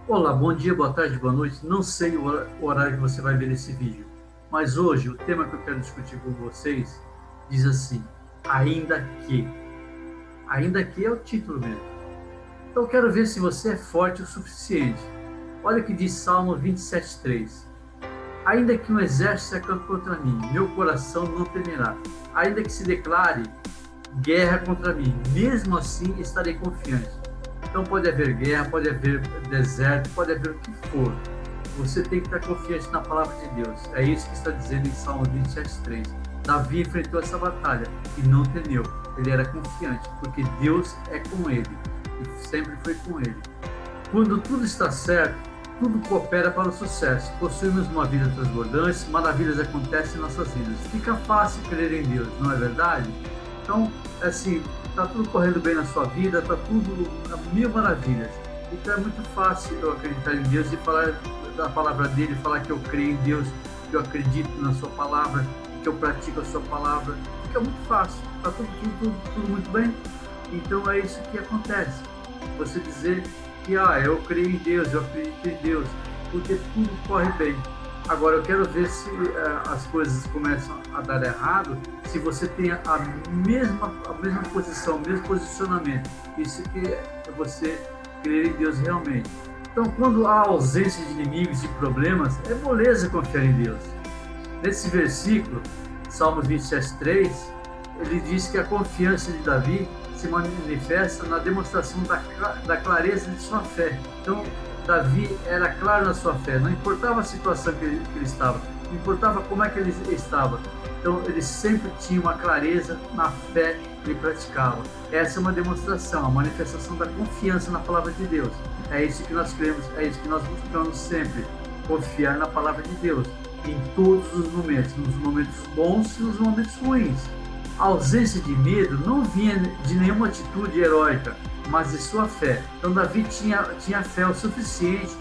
Olá, bom dia, boa tarde, boa noite. Não sei o horário que você vai ver esse vídeo, mas hoje o tema que eu quero discutir com vocês diz assim: ainda que. Ainda que é o título mesmo. Então eu quero ver se você é forte o suficiente. Olha o que diz Salmo 27:3. Ainda que um exército se acampe contra mim, meu coração não temerá. Ainda que se declare guerra contra mim, mesmo assim estarei confiante. Então pode haver guerra, pode haver deserto, pode haver o que for. Você tem que estar confiante na palavra de Deus. É isso que está dizendo em Salmo 27:3. Davi enfrentou essa batalha e não temeu. Ele era confiante, porque Deus é com ele e sempre foi com ele. Quando tudo está certo, tudo coopera para o sucesso. Possuímos uma vida transbordante, maravilhas acontecem em nossas vidas. Fica fácil crer em Deus, não é verdade? Então, assim, está tudo correndo bem na sua vida, está tudo a mil maravilhas. Então é muito fácil eu acreditar em Deus e falar da palavra dele, falar que eu creio em Deus, que eu acredito na sua palavra, que eu pratico a sua palavra. Fica muito fácil, está tudo muito bem. Então é isso que acontece. Você dizer que eu creio em Deus, eu acredito em Deus, porque tudo corre bem. Agora eu quero ver se as coisas começam a dar errado, se você tem a mesma posição, o mesmo posicionamento. Isso que é você crer em Deus realmente. Então, quando há ausência de inimigos e problemas, é moleza confiar em Deus. Nesse versículo, Salmos 27:3, ele diz que a confiança de Davi se manifesta na demonstração da clareza de sua fé. Então, Davi era claro na sua fé, não importava a situação que ele estava, não importava como é que ele estava. Então, ele sempre tinha uma clareza na fé que ele praticava. Essa é uma demonstração, a manifestação da confiança na palavra de Deus. É isso que nós cremos, é isso que nós buscamos sempre, confiar na palavra de Deus em todos os momentos, nos momentos bons e nos momentos ruins. A ausência de medo não vinha de nenhuma atitude heróica, mas de sua fé. Então Davi tinha fé o suficiente,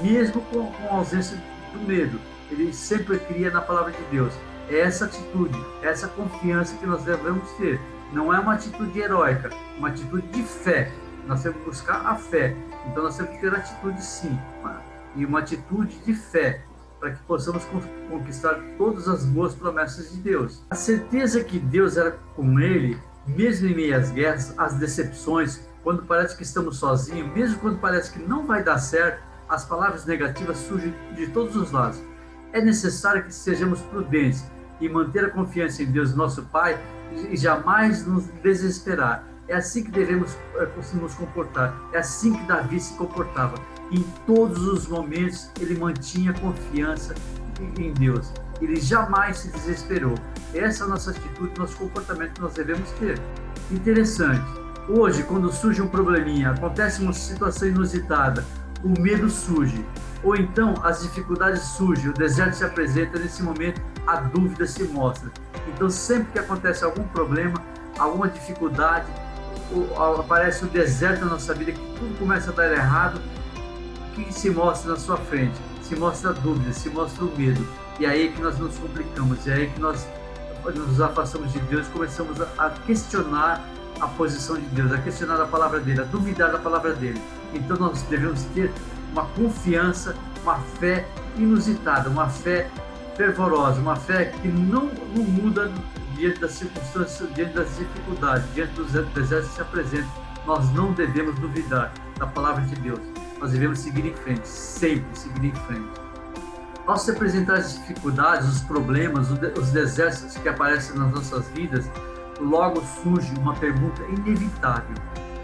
mesmo com a ausência do medo. Ele sempre cria na palavra de Deus. É essa atitude, essa confiança que nós devemos ter. Não é uma atitude heróica, uma atitude de fé. Nós temos que buscar a fé. Então nós temos que ter atitude sim, e uma atitude de fé, para que possamos conquistar todas as boas promessas de Deus. A certeza que Deus era com ele, mesmo em meio às guerras, às decepções, quando parece que estamos sozinhos, mesmo quando parece que não vai dar certo, as palavras negativas surgem de todos os lados. É necessário que sejamos prudentes e manter a confiança em Deus, nosso Pai, e jamais nos desesperar. É assim que devemos nos comportar. É assim que Davi se comportava. Em todos os momentos, ele mantinha confiança em Deus. Ele jamais se desesperou. Essa é a nossa atitude, nosso comportamento que nós devemos ter. Interessante. Hoje, quando surge um probleminha, acontece uma situação inusitada, o medo surge. Ou então as dificuldades surgem, o deserto se apresenta, nesse momento a dúvida se mostra. Então, sempre que acontece algum problema, alguma dificuldade, aparece o deserto na nossa vida, que tudo começa a dar errado, o que se mostra na sua frente? Se mostra a dúvida, se mostra o medo. E é aí que nós nos complicamos, é aí que nós nos afastamos de Deus, começamos a questionar a posição de Deus, a questionar a palavra dele, a duvidar da palavra dele. Então nós devemos ter uma confiança, uma fé inusitada, uma fé fervorosa, uma fé que não muda diante das circunstâncias, diante das dificuldades, diante dos desertos que se apresentam. Nós não devemos duvidar da palavra de Deus. Nós devemos seguir em frente, sempre seguir em frente. Ao se apresentar as dificuldades, os problemas, os desertos que aparecem nas nossas vidas, logo surge uma pergunta inevitável.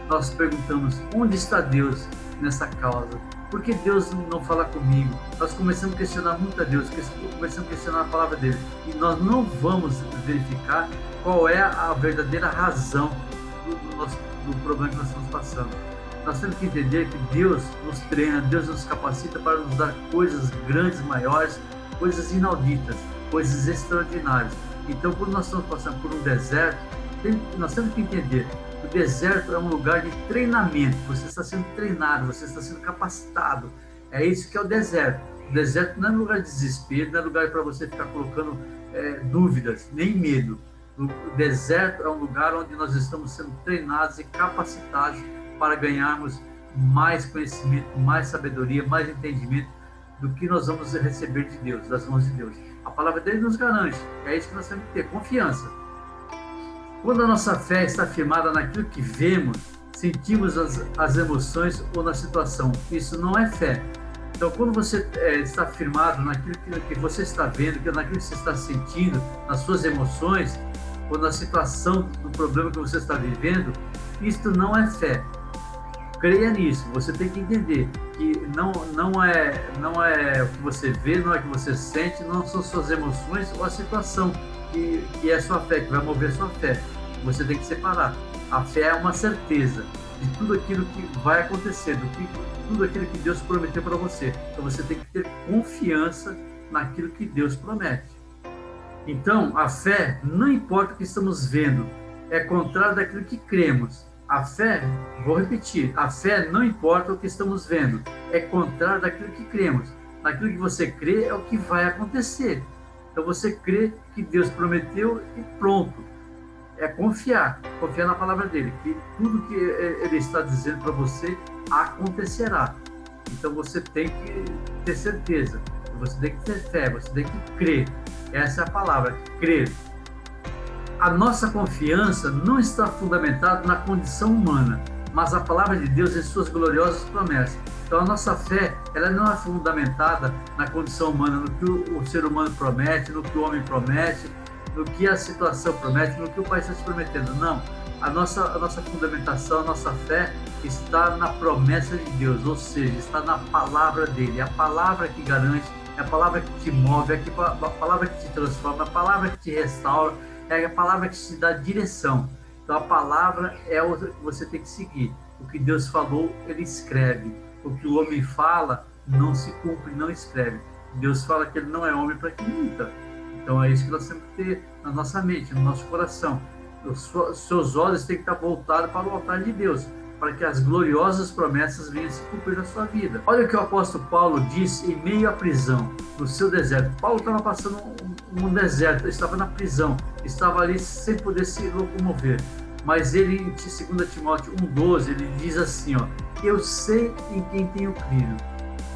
Nós perguntamos: onde está Deus nessa causa? Por que Deus não fala comigo? Nós começamos a questionar muito a Deus, começamos a questionar a palavra dele, e nós não vamos verificar qual é a verdadeira razão do problema que nós estamos passando. Nós temos que entender que Deus nos treina, Deus nos capacita para nos dar coisas grandes, maiores, coisas inauditas, coisas extraordinárias. Então, quando nós estamos passando por um deserto, nós temos que entender que o deserto é um lugar de treinamento. Você está sendo treinado, você está sendo capacitado. É isso que é o deserto. O deserto não é lugar de desespero, não é lugar para você ficar colocando dúvidas, nem medo. O deserto é um lugar onde nós estamos sendo treinados e capacitados para ganharmos mais conhecimento, mais sabedoria, mais entendimento do que nós vamos receber de Deus, das mãos de Deus. A palavra dele nos garante, é isso que nós temos que ter, confiança. Quando a nossa fé está firmada naquilo que vemos, sentimos as emoções ou na situação, isso não é fé. Então, quando você está firmado naquilo que você está vendo, naquilo que você está sentindo, nas suas emoções, ou na situação do problema que você está vivendo, isto não é fé. Creia nisso. Você tem que entender que não é o que você vê, não é o que você sente, não são suas emoções ou a situação que é a sua fé, que vai mover a sua fé. Você tem que separar. A fé é uma certeza de tudo aquilo que vai acontecer, tudo aquilo que Deus prometeu para você. Então você tem que ter confiança naquilo que Deus promete. Então, a fé, não importa o que estamos vendo, é contrário daquilo que cremos. A fé, vou repetir, a fé não importa o que estamos vendo, é contrário daquilo que cremos. Naquilo que você crê é o que vai acontecer. Então você crê que Deus prometeu e pronto. É confiar na palavra dele, que tudo que ele está dizendo para você acontecerá. Então você tem que ter certeza, você tem que ter fé, você tem que crer. Essa é a palavra, crer. A nossa confiança não está fundamentada na condição humana, mas a palavra de Deus e suas gloriosas promessas. Então a nossa fé, ela não é fundamentada na condição humana, no que o ser humano promete, no que o homem promete, no que a situação promete, no que o Pai está te prometendo. Não, a nossa fundamentação, a nossa fé está na promessa de Deus, ou seja, está na palavra dele. É a palavra que garante, é a palavra que te move, é a palavra que te transforma, é a palavra que te restaura, é a palavra que te dá direção. Então a palavra é o que você tem que seguir. O que Deus falou, ele escreve. O que o homem fala, não se cumpre, não escreve. Deus fala que ele não é homem para que minta. Então é isso que nós temos que ter na nossa mente, no nosso coração. Os seus olhos têm que estar voltados para o altar de Deus, para que as gloriosas promessas venham se cumprir na sua vida. Olha o que o apóstolo Paulo disse em meio à prisão, no seu deserto. Paulo estava passando um deserto, estava na prisão, estava ali sem poder se locomover. Mas ele, em 2 Timóteo 1,12, ele diz assim, ó, eu sei em quem tenho crido.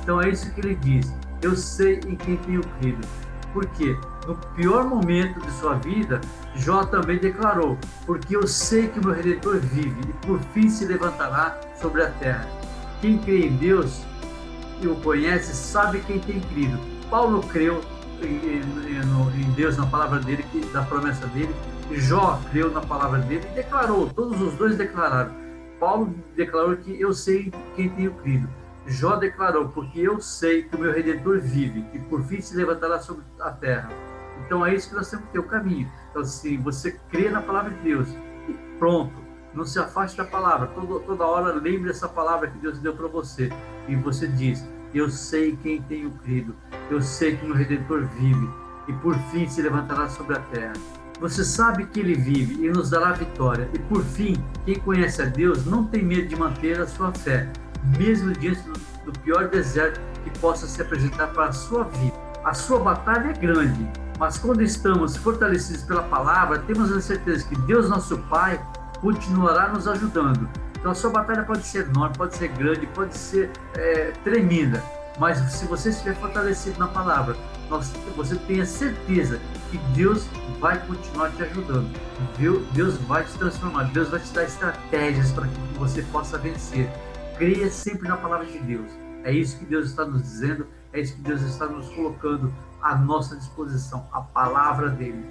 Então é isso que ele diz, eu sei em quem tenho crido. Por quê? No pior momento de sua vida, Jó também declarou, porque eu sei que o meu Redentor vive e por fim se levantará sobre a terra. Quem crê em Deus e o conhece, sabe quem tem crido. Paulo creu em Deus, na palavra dele, da promessa dele, e Jó creu na palavra dele e declarou, todos os dois declararam. Paulo declarou que eu sei em quem tenho crido. Jó declarou, porque eu sei que o meu Redentor vive e por fim se levantará sobre a terra. Então é isso que nós temos que ter, o caminho. Então se você crê na palavra de Deus e pronto, não se afaste da palavra, toda hora lembre essa palavra que Deus deu para você e você diz, eu sei quem tenho crido, eu sei que o meu Redentor vive e por fim se levantará sobre a terra. Você sabe que ele vive e nos dará vitória e por fim, quem conhece a Deus não tem medo de manter a sua fé, mesmo diante do pior deserto que possa se apresentar para a sua vida. A sua batalha é grande, mas quando estamos fortalecidos pela palavra, temos a certeza que Deus, nosso Pai, continuará nos ajudando. Então a sua batalha pode ser enorme, pode ser grande, pode ser tremenda, mas se você estiver fortalecido na palavra, você tenha certeza que Deus vai continuar te ajudando. Deus vai te transformar, Deus vai te dar estratégias para que você possa vencer. Creia sempre na palavra de Deus. É isso que Deus está nos dizendo, é isso que Deus está nos colocando à nossa disposição, a palavra dele.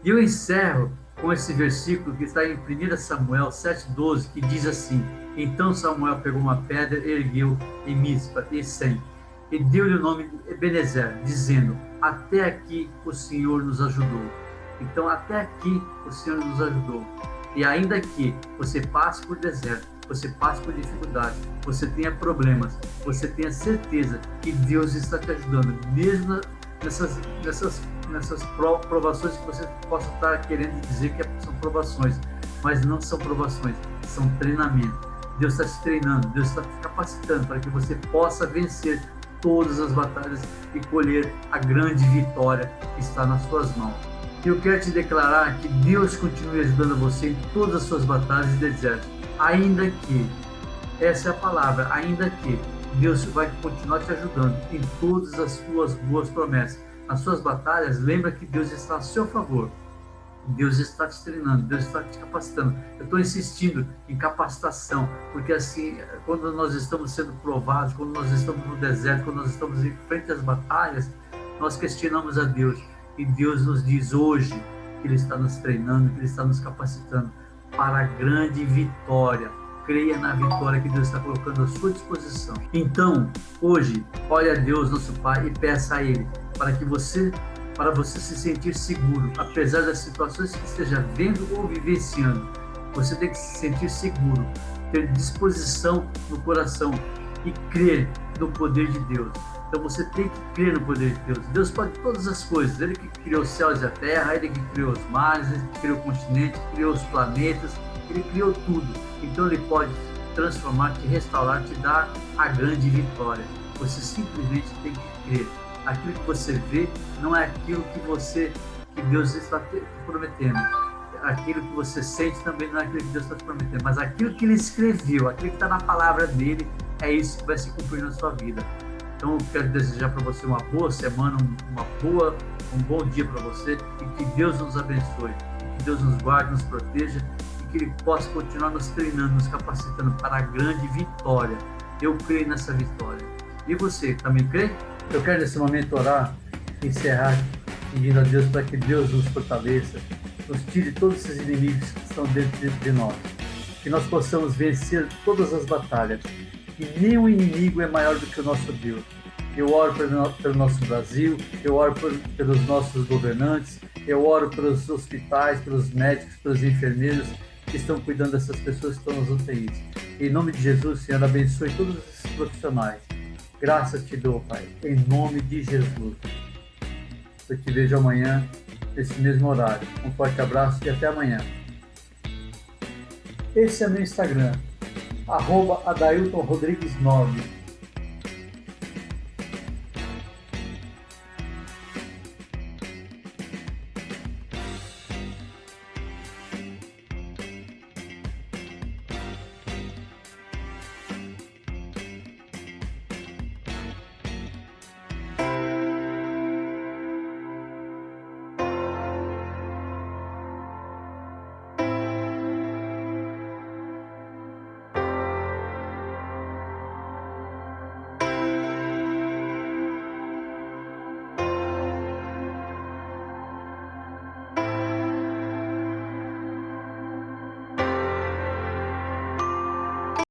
E eu encerro com esse versículo que está em 1 Samuel 7,12, que diz assim, então Samuel pegou uma pedra, ergueu em Mispa e Sem, e deu-lhe o nome de Ebenezer, dizendo, até aqui o Senhor nos ajudou. Então até aqui o Senhor nos ajudou. E ainda que você passe por deserto, você passe por dificuldade, você tenha problemas, você tenha certeza que Deus está te ajudando, mesmo nessas provações que você possa estar querendo dizer que são provações, mas não são provações, são treinamento. Deus está te treinando, Deus está te capacitando para que você possa vencer todas as batalhas e colher a grande vitória que está nas suas mãos. Eu quero te declarar que Deus continue ajudando você em todas as suas batalhas e desertos, ainda que Essa é a palavra, ainda que. Deus vai continuar te ajudando em todas as suas boas promessas. Nas suas batalhas, lembra que Deus está a seu favor. Deus está te treinando, Deus está te capacitando. Eu estou insistindo em capacitação, porque assim, quando nós estamos sendo provados, quando nós estamos no deserto, quando nós estamos em frente às batalhas, nós questionamos a Deus. E Deus nos diz hoje que Ele está nos treinando, que Ele está nos capacitando para a grande vitória. Creia na vitória que Deus está colocando à sua disposição. Então, hoje, olhe a Deus, nosso Pai, e peça a Ele para você se sentir seguro, apesar das situações que esteja vendo ou vivenciando. Você tem que se sentir seguro, ter disposição no coração e crer no poder de Deus. Então você tem que crer no poder de Deus. Deus pode todas as coisas. Ele que criou os céus e a terra, Ele que criou os mares, Ele que criou o continente, criou os planetas, Ele criou tudo. Então Ele pode transformar, te restaurar, te dar a grande vitória. Você simplesmente tem que crer. Aquilo que você vê não é aquilo que Deus está te prometendo. Aquilo que você sente também não é aquilo que Deus está te prometendo. Mas aquilo que Ele escreveu, aquilo que está na palavra dEle, é isso que vai se cumprir na sua vida. Então eu quero desejar para você uma boa semana, um bom dia para você, e que Deus nos abençoe, que Deus nos guarde, nos proteja, e que Ele possa continuar nos treinando, nos capacitando para a grande vitória. Eu creio nessa vitória. E você, também crê? Eu quero nesse momento orar, encerrar, pedindo a Deus para que Deus nos fortaleça, nos tire todos esses inimigos que estão dentro de nós, que nós possamos vencer todas as batalhas, que nenhum inimigo é maior do que o nosso Deus. Eu oro pelo nosso Brasil, eu oro pelos nossos governantes, eu oro pelos hospitais, pelos médicos, pelos enfermeiros que estão cuidando dessas pessoas que estão nas UTIs. Em nome de Jesus, Senhor, abençoe todos esses profissionais. Graças te dou, Pai, em nome de Jesus. Eu te vejo amanhã, nesse mesmo horário. Um forte abraço e até amanhã. Esse é meu Instagram, @AdailtonRodrigues9.